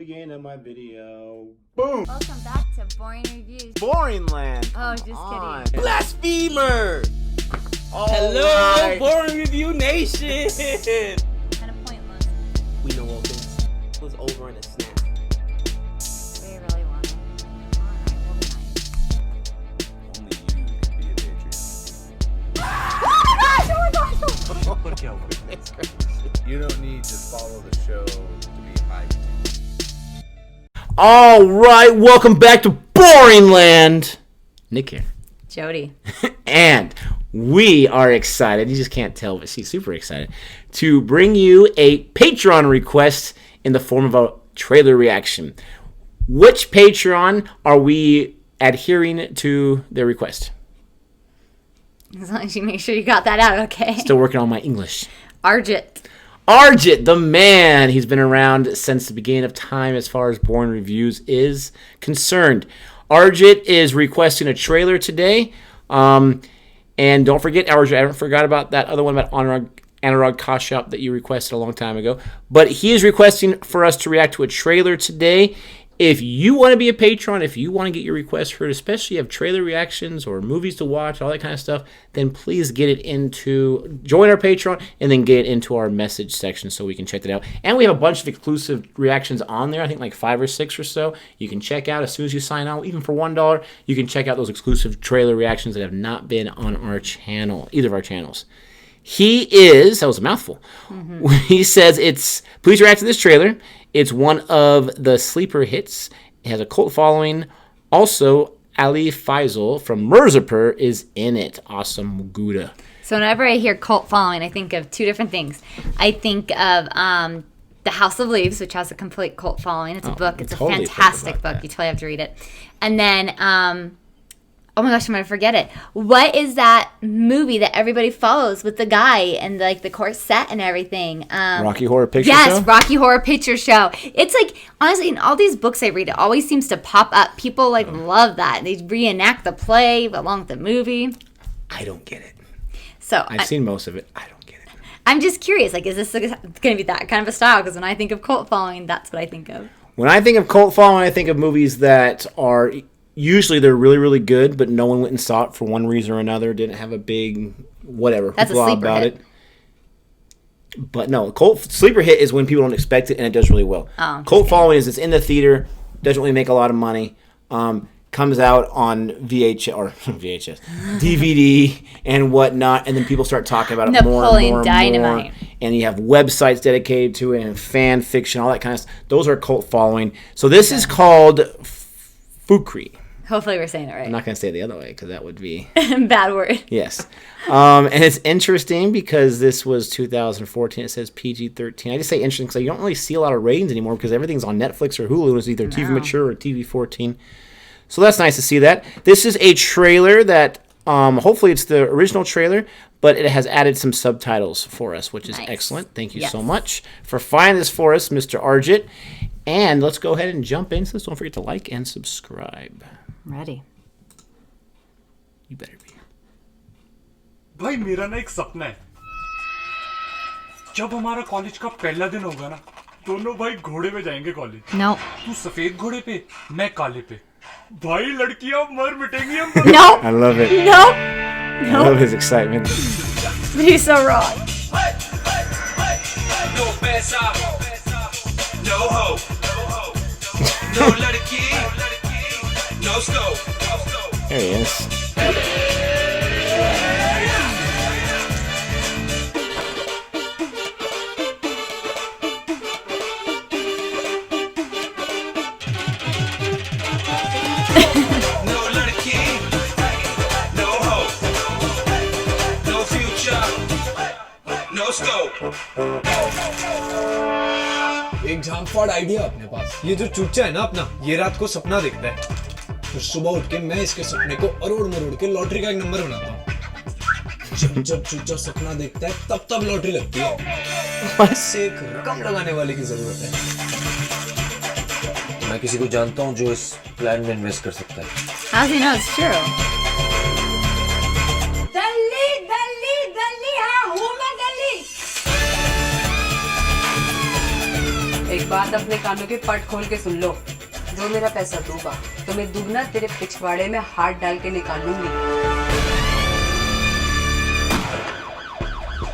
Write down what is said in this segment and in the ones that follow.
beginning of my video. Boom! Welcome back to Boring Reviews. Boring land. Oh, just kidding. Blasphemer! Hello, right. Boring Review Nation! Kind of pointless. We know all things. It was over in a snap. We really want it. Alright, we'll be nice. Only you can be a Patreon. Oh my gosh! It's crazy. You don't need to follow the show to be hyped. All right, welcome back to Boring Land. Nick here. Jody. And we are excited, you just can't tell, but she's super excited, to bring you a Patreon request in the form of a trailer reaction. Which Patreon are we adhering to their request? As long as you make sure you got that out, okay? Still working on my English. Arjit. Arjit, the man. He's been around since the beginning of time as far as Boring Reviews is concerned. Arjit is requesting a trailer today. And don't forget, Arjit, I haven't forgot about that other one about Anurag Kashyap that you requested a long time ago. But he is requesting for us to react to a trailer today. If you want to be a patron, if you want to get your requests heard, especially if you have trailer reactions or movies to watch, all that kind of stuff, then please join our Patreon and then get it into our message section so we can check that out. And we have a bunch of exclusive reactions on there, I think like 5 or 6 or so. You can check out as soon as you sign on, even for $1, you can check out those exclusive trailer reactions that have not been on our channel, either of our channels. That was a mouthful. Mm-hmm. He says please react to this trailer. It's one of the sleeper hits. It has a cult following. Also, Ali Fazal from Mirzapur is in it. Awesome Gouda. So whenever I hear cult following, I think of two different things. I think of The House of Leaves, which has a complete cult following. It's a book. It's totally a fantastic book. That. You totally have to read it. And then, oh my gosh, I'm going to forget it. What is that movie that everybody follows with the guy and like the corset and everything? Rocky Horror Picture Show? Yes, Rocky Horror Picture Show. It's like, honestly, in all these books I read, it always seems to pop up. People love that. They reenact the play along with the movie. I don't get it. So I've seen most of it. I don't get it. I'm just curious, like, is this going to be that kind of a style? Because when I think of cult following, that's what I think of. When I think of cult following, I think of movies that are... Usually they're really, really good, but no one went and saw it for one reason or another. Didn't have a big whatever That's a sleeper hit. But no, cult sleeper hit is when people don't expect it and it does really well. Oh, cult following is it's in the theater, doesn't really make a lot of money, comes out on VHS, DVD and whatnot, and then people start talking about it more and more and more. And you have websites dedicated to it and fan fiction, all that kind of stuff. Those are cult following. So this is called Fukrey. Hopefully we're saying it right. I'm not going to say it the other way because that would be... Bad word. Yes. And it's interesting because this was 2014. It says PG-13. I just say interesting because you don't really see a lot of ratings anymore because everything's on Netflix or Hulu. It's either TV Mature or TV-14. So that's nice to see that. This is a trailer that... hopefully it's the original trailer, but it has added some subtitles for us, which is excellent. Thank you so much for finding this for us, Mr. Arjit. And let's go ahead and jump into this. Don't forget to like and subscribe. Ready. You better be. भाई मेरा ना एक सपना है जब हमारा college का पहला दिन होगा ना दोनों भाई घोड़े पे जाएंगे कॉलेज No. तू सफेद घोड़े पे मैं काले पे भाई लड़कियां मर मिटेंगी हम No. I love it. No. I love his excitement. He's so wrong. No पैसा no hope no लड़की no scope There he is. no लड़की no hope no future no scope एक झांकफाड़ आइडिया अपने पास। ये जो चूचा है ना अपना, ये रात को सपना देखता है, फिर सुबह उठ के मैं इसके सपने को अरोड़ मरोड़ के लॉटरी का एक नंबर बनाता हूँ। जब जब चूचा सपना देखता है तब तब लॉटरी लगती है। बस एक रकम लगाने वाले की जरूरत है। मैं किसी को जानता हूँ जो इस प्लान में इन्वेस्ट कर सकता है। How does he know it's true? Delhi Delhi Delhi हाँ हूँ मैं दिल्ली। एक बात अपने कानों के पट खोल के सुन लो। जो मेरा पैसा दूंगा तो मैं दुगना तेरे पिछवाड़े में हाथ डाल के निकाल लूंगी।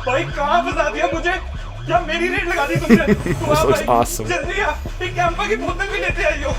भाई कहाँ फंसा दिया मुझे? क्या मेरी रेट लगा दी तुमने? तू आ looks भाई, awesome. जल्दी आ, एक कैंपा की बोतल भी लेते आइयो।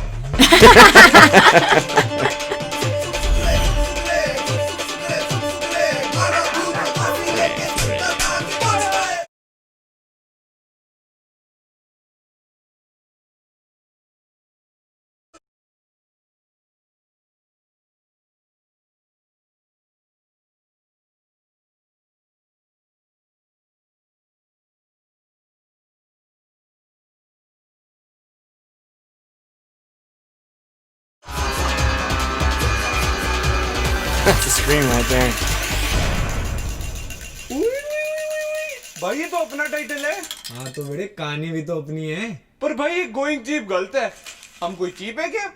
That's a scream right there. भाई ये तो अपना टाइटल है। हाँ तो बेटे कहानी भी तो अपनी है। पर भाई गोइंग चीप गलत है। हम कोई चीप है क्या?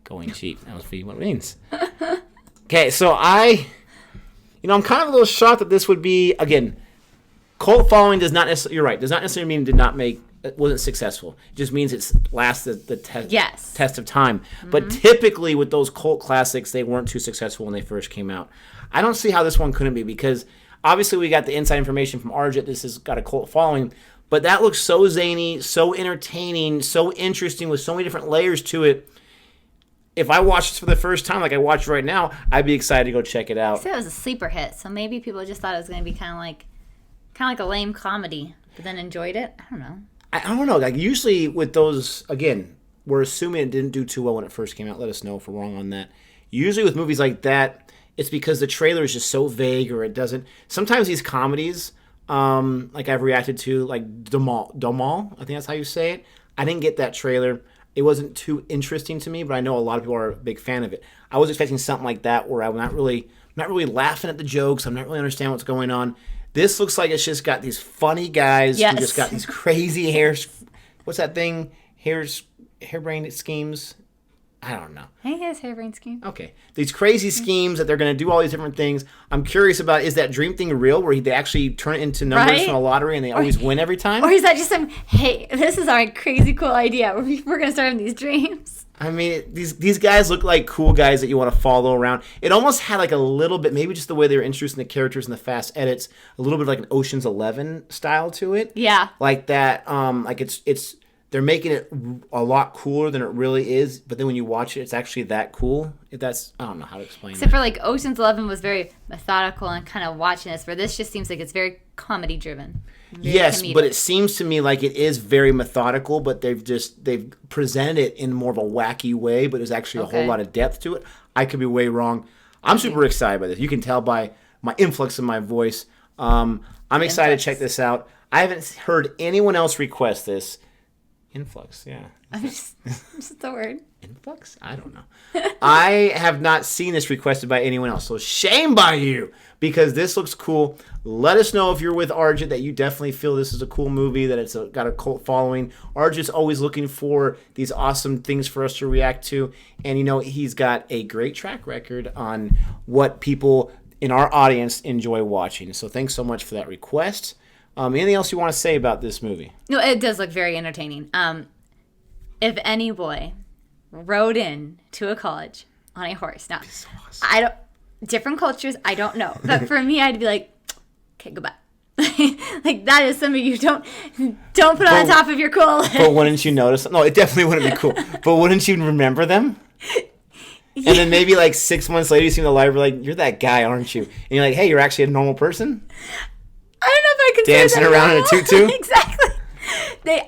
Going cheap. That must be what it means. Okay, so I'm kind of a little shocked that this would be, again, cult following does not necessarily, you're right, does not necessarily mean it wasn't successful. It just means it's lasted the test of time. Mm-hmm. But typically with those cult classics, they weren't too successful when they first came out. I don't see how this one couldn't be, because obviously we got the inside information from Arjit. This has got a cult following. But that looks so zany, so entertaining, so interesting, with so many different layers to it. If I watched this for the first time, like I watched right now, I'd be excited to go check it out. I said it was a sleeper hit, so maybe people just thought it was going to be kind of like a lame comedy, but then enjoyed it. I don't know. I don't know. Like usually with those, again, we're assuming it didn't do too well when it first came out. Let us know if we're wrong on that. Usually with movies like that, it's because the trailer is just so vague, or it doesn't. Sometimes these comedies, like I've reacted to, like Domal, I think that's how you say it. I didn't get that trailer. It wasn't too interesting to me, but I know a lot of people are a big fan of it. I was expecting something like that where I'm not really laughing at the jokes. I'm not really understanding what's going on. This looks like it's just got these funny guys who just got these crazy hairs. What's that thing? Hairbrained schemes. I don't know. I think it has hairbrained scheme. Okay. These crazy schemes that they're going to do all these different things. I'm curious about, is that dream thing real, where they actually turn it into numbers from a lottery and they always win every time? Or is that just hey, this is our crazy cool idea. We're going to start having these dreams. I mean, these guys look like cool guys that you want to follow around. It almost had like a little bit, maybe just the way they were introducing the characters and the fast edits, a little bit of like an Ocean's 11 style to it. Yeah. Like that, like it's they're making it a lot cooler than it really is, but then when you watch it, it's actually that cool. I don't know how to explain it. Except for like Ocean's 11 was very methodical and kind of watching this, where this just seems like it's very comedy driven. Yes, comedic. But it seems to me like it is very methodical, but they've presented it in more of a wacky way, but there's actually a whole lot of depth to it. I could be way wrong. I'm super excited by this. You can tell by my influx in my voice. I'm excited to check this out. I haven't heard anyone else request this. Influx, yeah. Just the word. Influx? I don't know. I have not seen this requested by anyone else, so shame by you, because this looks cool. Let us know if you're with Arjit that you definitely feel this is a cool movie, that it's got a cult following. Arjit's always looking for these awesome things for us to react to, and he's got a great track record on what people in our audience enjoy watching. So thanks so much for that request. Anything else you want to say about this movie? No, it does look very entertaining. If any boy rode in to a college on a horse, now so awesome. Different cultures, I don't know, but for me, I'd be like, okay, goodbye. Like that is something you don't put on top of your cool list. But wouldn't you notice? No, it definitely wouldn't be cool. But wouldn't you remember them? Yeah. And then maybe like 6 months later, you see in the library, like, you're that guy, aren't you? And you're like, hey, you're actually a normal person. I don't know if I can dancing around in a tutu. Exactly.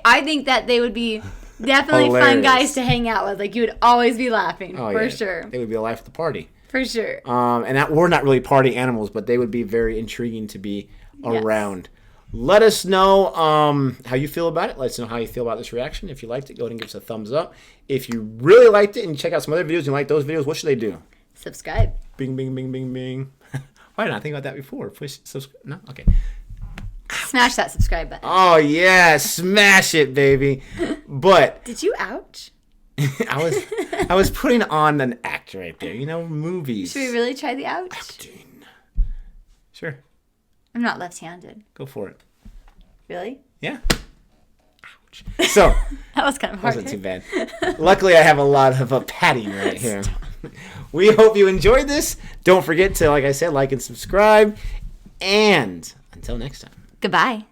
I think that they would be definitely fun guys to hang out with. Like you would always be laughing for sure. They would be a life of the party for sure. And that we're not really party animals, but they would be very intriguing to be around. Let us know how you feel about it. Let us know how you feel about this reaction. If you liked it, go ahead and give us a thumbs up. If you really liked it and you check out some other videos and you like those videos, what should they do? Subscribe. Bing, bing, bing, bing, bing. Why didn't I think about that before? Push subscribe. No? Okay. Smash that subscribe button. Oh, yeah. Smash it, baby. But did you ouch? I was putting on an act right there. Movies. Should we really try the ouch? Acting. Sure. I'm not left-handed. Go for it. Really? Yeah. much. So That was kind of hard. wasn't too bad. Luckily, I have a lot of padding right here. We hope you enjoyed this. Don't forget to, like I said, like and subscribe. And until next time. Goodbye.